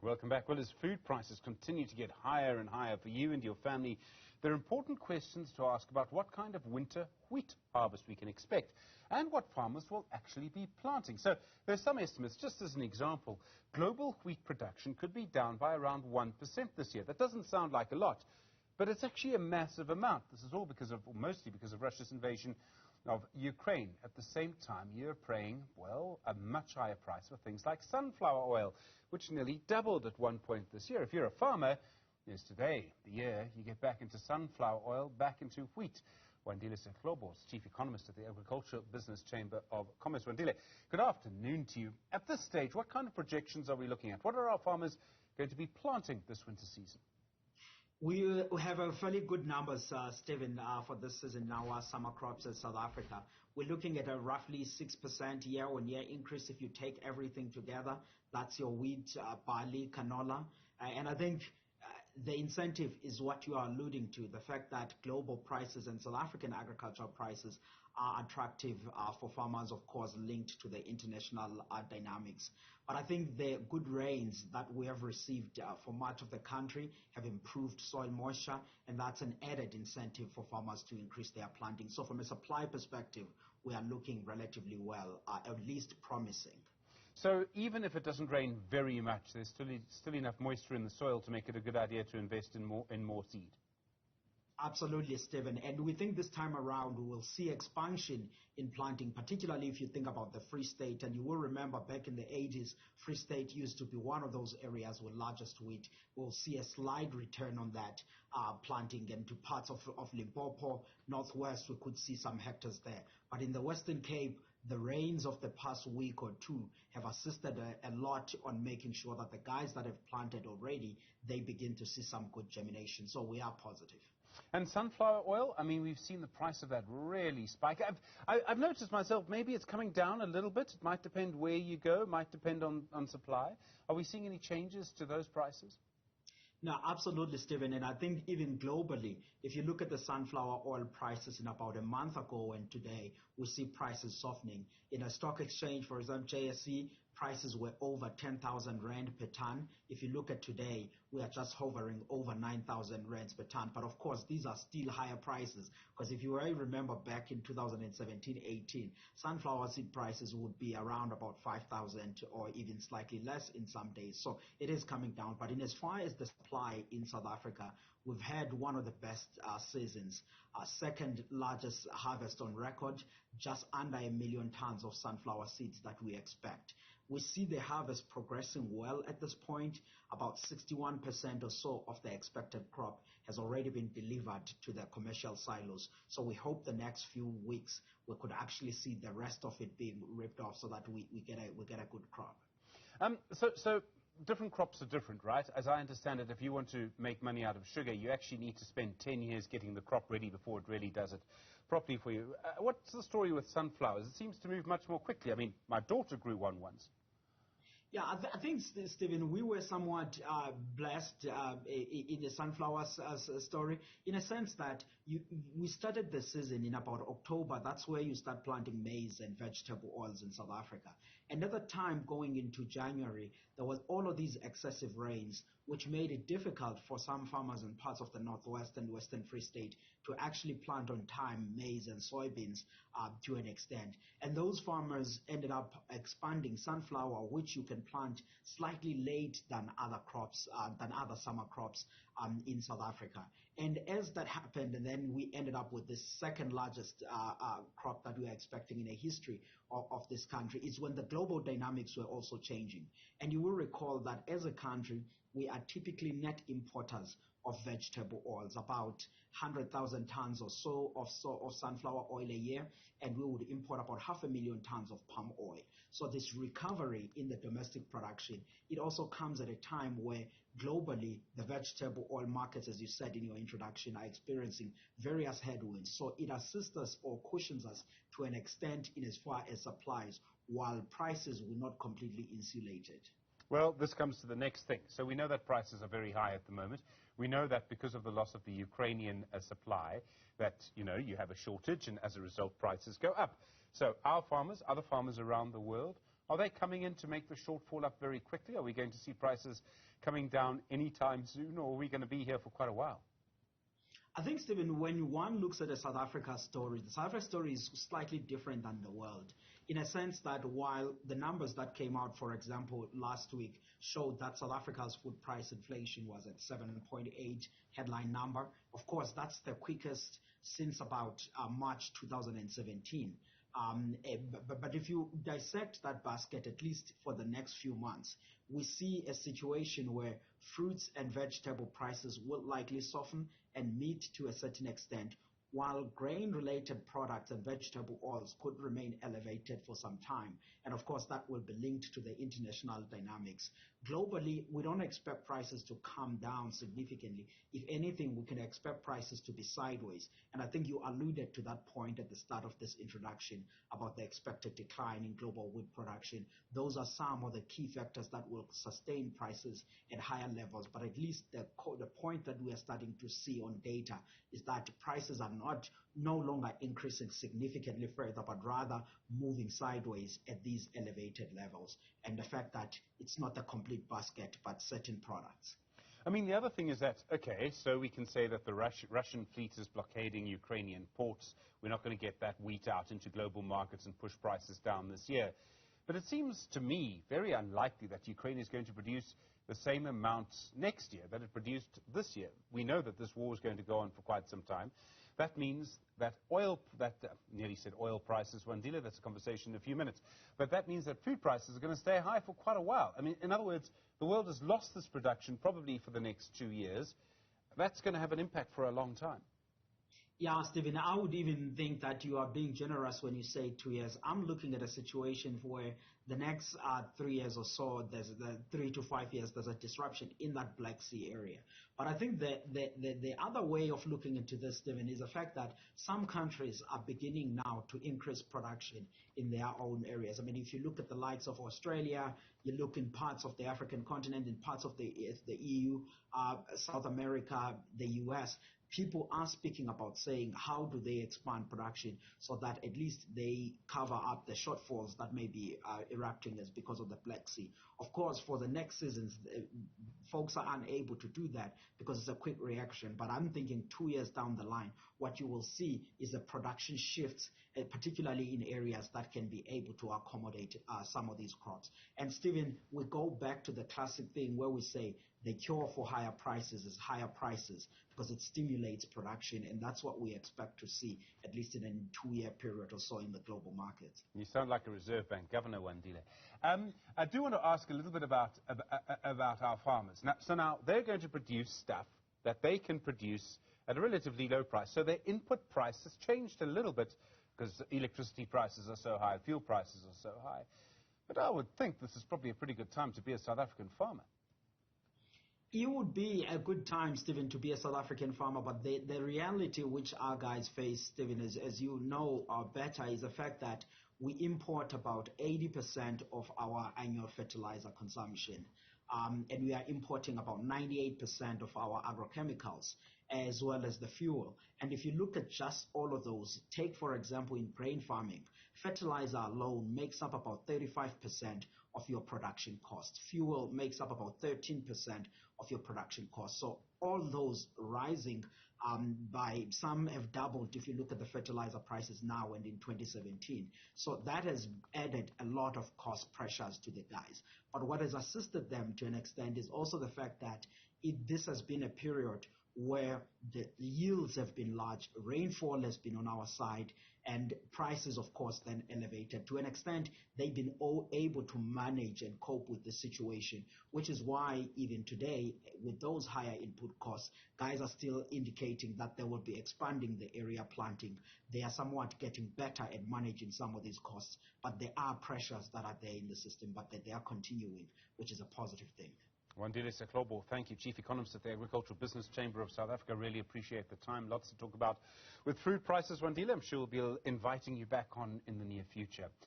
Welcome back. Well, as food prices continue to get higher and higher for you and your family, there are important questions to ask about what kind of winter wheat harvest we can expect and what farmers will actually be planting. So there's some estimates, just as an example, global wheat production could be down by around 1% this year. That doesn't sound like a lot, but it's actually a massive amount. This is all because of, or mostly because of Russia's invasion of Ukraine. At the same time, you're paying, well, a much higher price for things like sunflower oil, which nearly doubled at one point this year. If you're a farmer, yes, today, the year, you get back into sunflower oil, back into wheat. Wandisile Sihlobo, Chief Economist at the Agricultural Business Chamber of Commerce. Wandisile, good afternoon to you. At this stage, what kind of projections are we looking at? What are our farmers going to be planting this winter season? We have a fairly good numbers, Stephen, for this season in our summer crops in South Africa. We're looking at a roughly 6% year-on-year increase if you take everything together. That's your wheat, barley, canola. And I think the incentive is what you are alluding to, the fact that global prices and South African agricultural prices are attractive for farmers, of course, linked to the international dynamics. But I think the good rains that we have received for much of the country have improved soil moisture, and that's an added incentive for farmers to increase their planting. So from a supply perspective, we are looking relatively well, at least promising. So even if it doesn't rain very much, there's still enough moisture in the soil to make it a good idea to invest in more seed. Absolutely, Stephen. And we think this time around we will see expansion in planting, particularly if you think about the Free State. And you will remember back in the 80s, Free State used to be one of those areas with largest wheat. We'll see a slight return on that planting, and to parts of Limpopo, Northwest, we could see some hectares there. But in the Western Cape, the rains of the past week or two have assisted a lot on making sure that the guys that have planted already, they begin to see some good germination. So we are positive. And sunflower oil, I mean, we've seen the price of that really spike. I've noticed myself, maybe it's coming down a little bit. It might depend where you go, might depend on supply. Are we seeing any changes to those prices? No, absolutely, Stephen. And I think even globally, if you look at the sunflower oil prices in about a month ago and today, we see prices softening. In a stock exchange, for example, JSE, prices were over 10,000 rand per ton. If you look at today, we are just hovering over 9,000 rands per ton. But of course, these are still higher prices, because if you remember back in 2017-18, sunflower seed prices would be around about 5,000 or even slightly less in some days. So it is coming down. But in as far as the supply in South Africa, we've had one of the best seasons, second largest harvest on record, just under 1 million tons of sunflower seeds that we expect. We see the harvest progressing well at this point. About 61% or so of the expected crop has already been delivered to the commercial silos. So we hope the next few weeks we could actually see the rest of it being ripped off so that we get a good crop. So different crops are different, right? As I understand it, if you want to make money out of sugar, you actually need to spend 10 years getting the crop ready before it really does it properly for you. What's the story with sunflowers? It seems to move much more quickly. I mean, my daughter grew one once. Yeah, I think, Stephen, we were somewhat blessed in the sunflower story, in a sense that we started the season in about October. That's where you start planting maize and vegetable oils in South Africa. And at the time, going into January, there was all of these excessive rains, which made it difficult for some farmers in parts of the Northwest and Western Free State to actually plant on time maize and soybeans to an extent. And those farmers ended up expanding sunflower, which you can plant slightly late than other crops, than other summer crops in South Africa. And as that happened, and then we ended up with the second largest crop that we are expecting in the history of this country, is when the global dynamics were also changing. And you will recall that as a country, we are typically net importers of vegetable oils, about 100,000 tons or so of sunflower oil a year, and we would import about 500,000 tons of palm oil. So this recovery in the domestic production, it also comes at a time where globally the vegetable oil markets, as you said in your introduction, are experiencing various headwinds. So it assists us or cushions us to an extent in as far as supplies, while prices were not completely insulated. Well, this comes to the next thing. So we know that prices are very high at the moment. We know that because of the loss of the Ukrainian supply, that, you have a shortage, and as a result, prices go up. So our farmers, other farmers around the world, Are they coming in to make the shortfall up very quickly? Are we going to see prices coming down anytime soon, or are we going to be here for quite a while? I think, Stephen, when one looks at the South Africa story, the South Africa story is slightly different than the world, in a sense that while the numbers that came out, for example, last week showed that South Africa's food price inflation was at 7.8 headline number. Of course, that's the quickest since about March 2017. But if you dissect that basket, at least for the next few months, we see a situation where fruits and vegetable prices will likely soften and meet to a certain extent, while grain-related products and vegetable oils could remain elevated for some time. And of course, that will be linked to the international dynamics. Globally, we don't expect prices to come down significantly. If anything, we can expect prices to be sideways. And I think you alluded to that point at the start of this introduction about the expected decline in global wheat production. Those are some of the key factors that will sustain prices at higher levels. But at least the point that we are starting to see on data is that prices are no longer increasing significantly further, but rather moving sideways at these elevated levels. And the fact that it's not a complete basket, but certain products. I mean, the other thing is that, okay, so we can say that the Russian fleet is blockading Ukrainian ports. We're not going to get that wheat out into global markets and push prices down this year. But it seems to me very unlikely that Ukraine is going to produce the same amount next year that it produced this year. We know that this war is going to go on for quite some time. That means that nearly said oil prices, Wandile, that's a conversation in a few minutes. But that means that food prices are going to stay high for quite a while. I mean, in other words, the world has lost this production probably for the next 2 years. That's going to have an impact for a long time. Yeah, Stephen, I would even think that you are being generous when you say 2 years. I'm looking at a situation where the next 3 years or so, there's the 3 to 5 years, there's a disruption in that Black Sea area. But I think the other way of looking into this, Stephen, is the fact that some countries are beginning now to increase production in their own areas. I mean, if you look at the likes of Australia, you look in parts of the African continent, in parts of the EU, South America, the US, people are speaking about saying how do they expand production so that at least they cover up the shortfalls that may be erupting as because of the Black Sea. Of course, for the next seasons, folks are unable to do that because it's a quick reaction. But I'm thinking 2 years down the line, what you will see is a production shifts, particularly in areas that can be able to accommodate some of these crops. And Stephen, we go back to the classic thing where we say the cure for higher prices is higher prices because it stimulates production, and that's what we expect to see, at least in a 2-year period or so in the global markets. You sound like a Reserve Bank Governor, Wandile. I do want to ask a little bit about our farmers. Now, they're going to produce stuff that they can produce at a relatively low price. So their input price has changed a little bit because electricity prices are so high, fuel prices are so high. But I would think this is probably a pretty good time to be a South African farmer. It would be a good time, Stephen, to be a South African farmer, but the reality which our guys face, Stephen, as you know better, is the fact that we import about 80% of our annual fertilizer consumption, and we are importing about 98% of our agrochemicals, as well as the fuel. And if you look at just all of those, take, for example, in grain farming, fertilizer alone makes up about 35% of your production cost. Fuel makes up about 13% of your production cost. So all those rising by some have doubled if you look at the fertilizer prices now and in 2017. So that has added a lot of cost pressures to the guys. But what has assisted them to an extent is also the fact that this has been a period where the yields have been large, rainfall has been on our side, and prices, of course, then elevated. To an extent, they've been able to manage and cope with the situation, which is why even today, with those higher input costs, guys are still indicating that they will be expanding the area planting. They are somewhat getting better at managing some of these costs, but there are pressures that are there in the system, but they are continuing, which is a positive thing. Wandisile Sihlobo, thank you, Chief Economist at the Agricultural Business Chamber of South Africa. Really appreciate the time. Lots to talk about with food prices, Wandisile. I'm sure we'll be inviting you back on in the near future.